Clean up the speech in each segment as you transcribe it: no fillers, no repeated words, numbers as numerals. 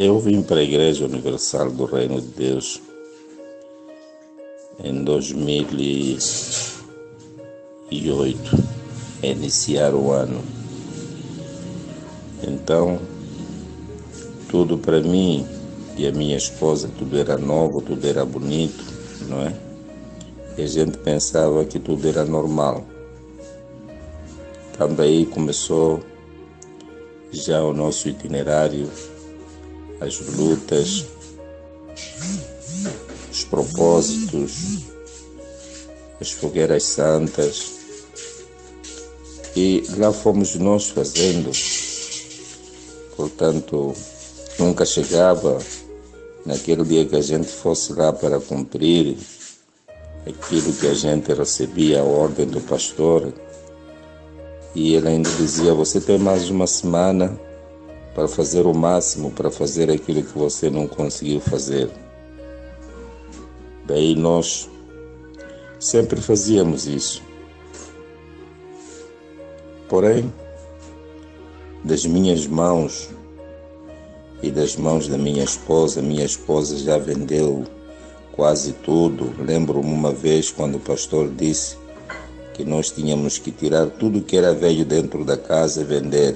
Eu vim para a Igreja Universal do Reino de Deus em 2008, a iniciar o ano. Então, tudo para mim e a minha esposa, tudo era novo, tudo era bonito, não é? E a gente pensava que tudo era normal. Então daí começou já o nosso itinerário, as lutas, os propósitos, as fogueiras santas. E lá fomos nós fazendo. Portanto, nunca chegava naquele dia que a gente fosse lá para cumprir aquilo que a gente recebia, a ordem do pastor. E ele ainda dizia: você tem mais uma semana para fazer o máximo, para fazer aquilo que você não conseguiu fazer. Daí nós sempre fazíamos isso. Porém, das minhas mãos e das mãos da minha esposa já vendeu quase tudo. Lembro-me uma vez quando o pastor disse que nós tínhamos que tirar tudo que era velho dentro da casa, vender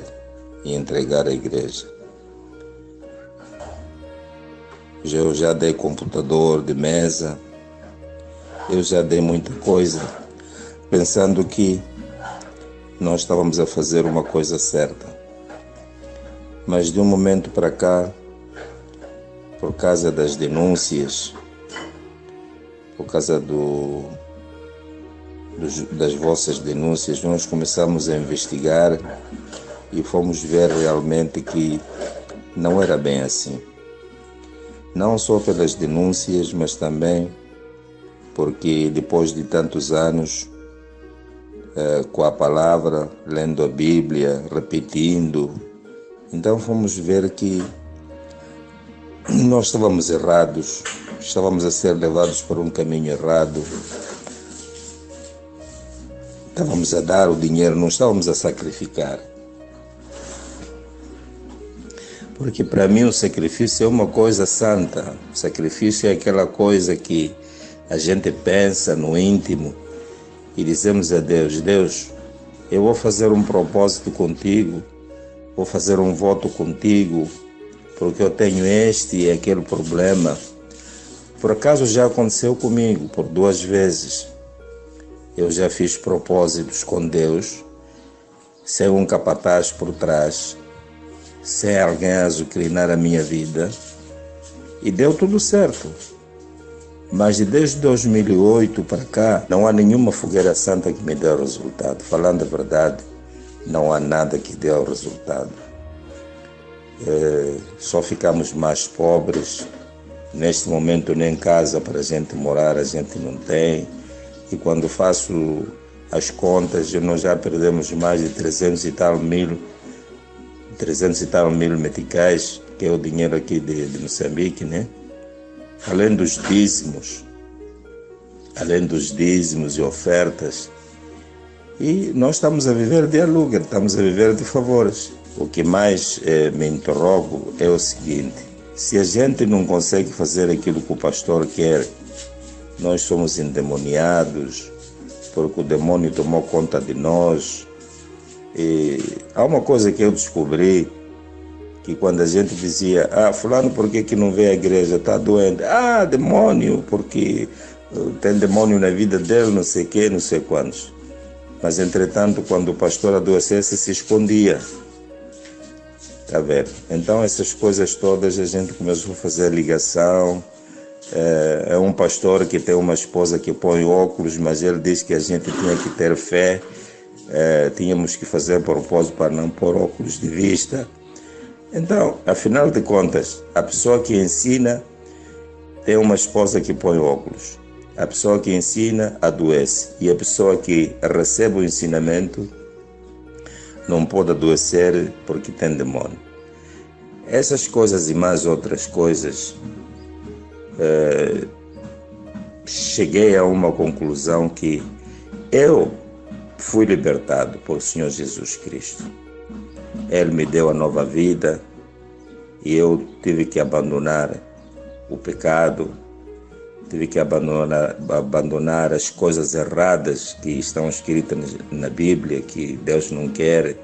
e entregar à igreja. Eu já dei computador de mesa, eu já dei muita coisa, pensando que nós estávamos a fazer uma coisa certa. Mas de um momento para cá, por causa das denúncias, por causa das vossas denúncias, nós começamos a investigar e fomos ver realmente que não era bem assim. Não só pelas denúncias, mas também porque depois de tantos anos com a palavra, lendo a Bíblia, repetindo, então fomos ver que nós estávamos errados, estávamos a ser levados por um caminho errado. Estávamos a dar o dinheiro, não estávamos a sacrificar. Porque para mim o sacrifício é uma coisa santa. O sacrifício é aquela coisa que a gente pensa no íntimo e dizemos a Deus: Deus, eu vou fazer um propósito contigo, vou fazer um voto contigo, porque eu tenho este e aquele problema. Por acaso já aconteceu comigo por 2 vezes. Eu já fiz propósitos com Deus, sem um capataz por trás, sem alguém a azucrinar a minha vida, e deu tudo certo. Mas desde 2008 para cá, não há nenhuma fogueira santa que me deu resultado. Falando a verdade, não há nada que deu resultado. Só ficamos mais pobres. Neste momento nem casa para a gente morar a gente não tem. E quando faço as contas, nós já perdemos mais de 300 e tal mil meticais, que é o dinheiro aqui de Moçambique, né? Além dos dízimos e ofertas. E nós estamos a viver de aluguel, estamos a viver de favores. O que mais me interrogo é o seguinte: se a gente não consegue fazer aquilo que o pastor quer, nós somos endemoniados, porque o demônio tomou conta de nós. E há uma coisa que eu descobri, que quando a gente dizia: fulano, por que não vem à igreja? Está doente. Demônio, porque tem demônio na vida dele, não sei o que, não sei quantos. Mas entretanto, quando o pastor adoecesse, se escondia. Está vendo? Então essas coisas todas a gente começou a fazer ligação. É um pastor que tem uma esposa que põe óculos, mas ele diz que a gente tinha que ter fé, tínhamos que fazer propósito para não pôr óculos de vista. Então, afinal de contas, a pessoa que ensina tem uma esposa que põe óculos, a pessoa que ensina adoece, e a pessoa que recebe o ensinamento não pode adoecer porque tem demônio. Essas coisas e mais outras coisas, cheguei a uma conclusão que eu fui libertado por Senhor Jesus Cristo. Ele me deu a nova vida, E eu tive que abandonar o pecado, tive que abandonar as coisas erradas que estão escritas na Bíblia, que Deus não quer,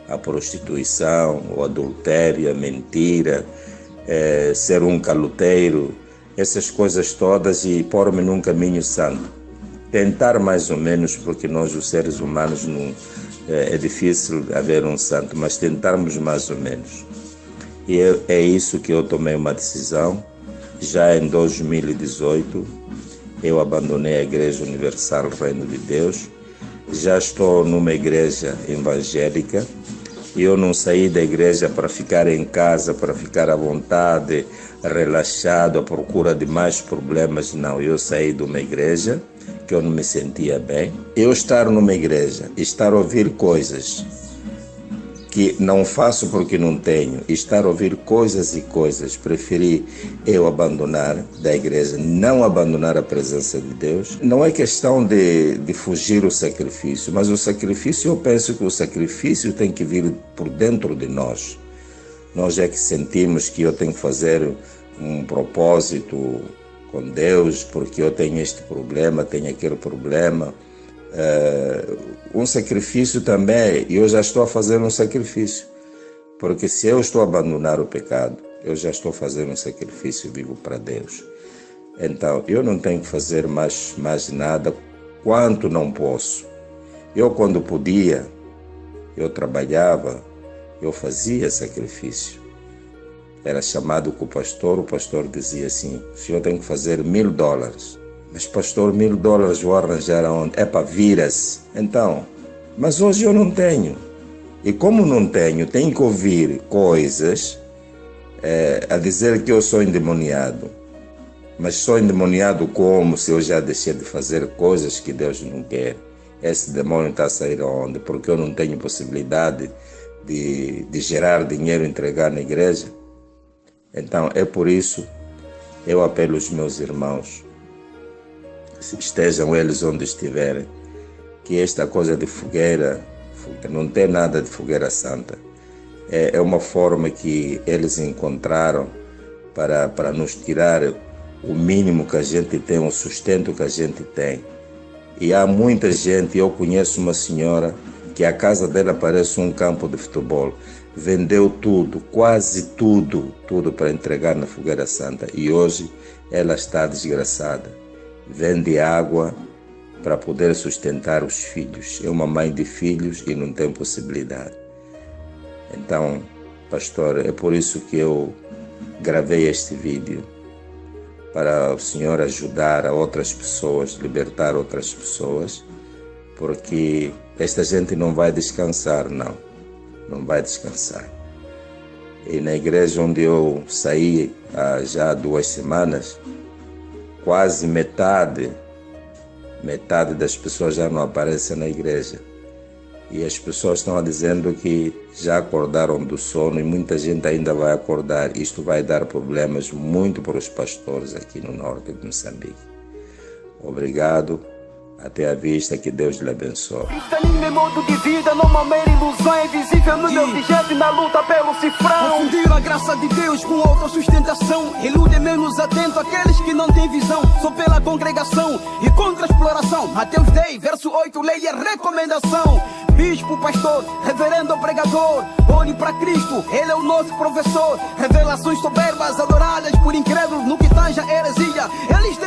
a prostituição, o adultério, a mentira, ser um caloteiro, essas coisas todas, e pôr-me num caminho santo. Tentar mais ou menos, porque nós os seres humanos não, é difícil haver um santo, mas tentarmos mais ou menos. E é isso que eu tomei uma decisão. Já em 2018, eu abandonei a Igreja Universal Reino de Deus. Já estou numa igreja evangélica. E eu não saí da igreja para ficar em casa, para ficar à vontade, relaxado, à procura de mais problemas. Não, eu saí de uma igreja que eu não me sentia bem. Eu estar numa igreja, estar a ouvir coisas que não faço porque não tenho, estar a ouvir coisas e coisas, preferi eu abandonar da igreja, não abandonar a presença de Deus. Não é questão de fugir o sacrifício, mas o sacrifício, eu penso que o sacrifício tem que vir por dentro de nós. Nós é que sentimos que eu tenho que fazer um propósito com Deus, porque eu tenho este problema, tenho aquele problema. Um sacrifício também, eu já estou a fazer um sacrifício, porque se eu estou a abandonar o pecado, eu já estou fazendo um sacrifício vivo para Deus. Então, eu não tenho que fazer mais nada quanto não posso. Eu, quando podia, eu trabalhava, eu fazia sacrifício. Era chamado com o pastor dizia assim: o senhor tem que fazer $1000. Mas pastor, $1000 vou arranjar aonde? É para vira-se. Então, mas hoje eu não tenho. E como não tenho, tenho que ouvir coisas a dizer que eu sou endemoniado. Mas sou endemoniado como? Se eu já deixei de fazer coisas que Deus não quer. Esse demônio está a sair aonde? Porque eu não tenho possibilidade de gerar dinheiro e entregar na igreja. Então, é por isso eu apelo aos meus irmãos, estejam eles onde estiverem, que esta coisa de fogueira não tem nada de fogueira santa. É uma forma que eles encontraram para nos tirar o mínimo que a gente tem, o sustento que a gente tem. E há muita gente, eu conheço uma senhora que a casa dela parece um campo de futebol. Vendeu tudo, quase tudo para entregar na fogueira santa. E hoje ela está desgraçada. Vende água para poder sustentar os filhos. É uma mãe de filhos e não tem possibilidade. Então, pastor, é por isso que eu gravei este vídeo, para o Senhor ajudar a outras pessoas, libertar outras pessoas, porque esta gente não vai descansar, não vai descansar. E na igreja onde eu saí há já 2 semanas, quase metade das pessoas já não aparecem na igreja. E as pessoas estão dizendo que já acordaram do sono e muita gente ainda vai acordar. Isto vai dar problemas muito para os pastores aqui no norte de Moçambique. Obrigado. Até a vista, que Deus lhe abençoe. Cristianismo é modo de vida, não uma mera ilusão. É visível no meu objeto e na luta pelo cifrão. Confundir a graça de Deus com autossustentação. Ilude menos atento àqueles que não têm visão. Sou pela congregação e contra a exploração. Mateus 10, verso 8, lei é recomendação. Bispo, pastor, reverendo, pregador, olhe para Cristo, Ele é o nosso professor. Revelações soberbas, adoradas por incrédulos no que tanja heresia. Eles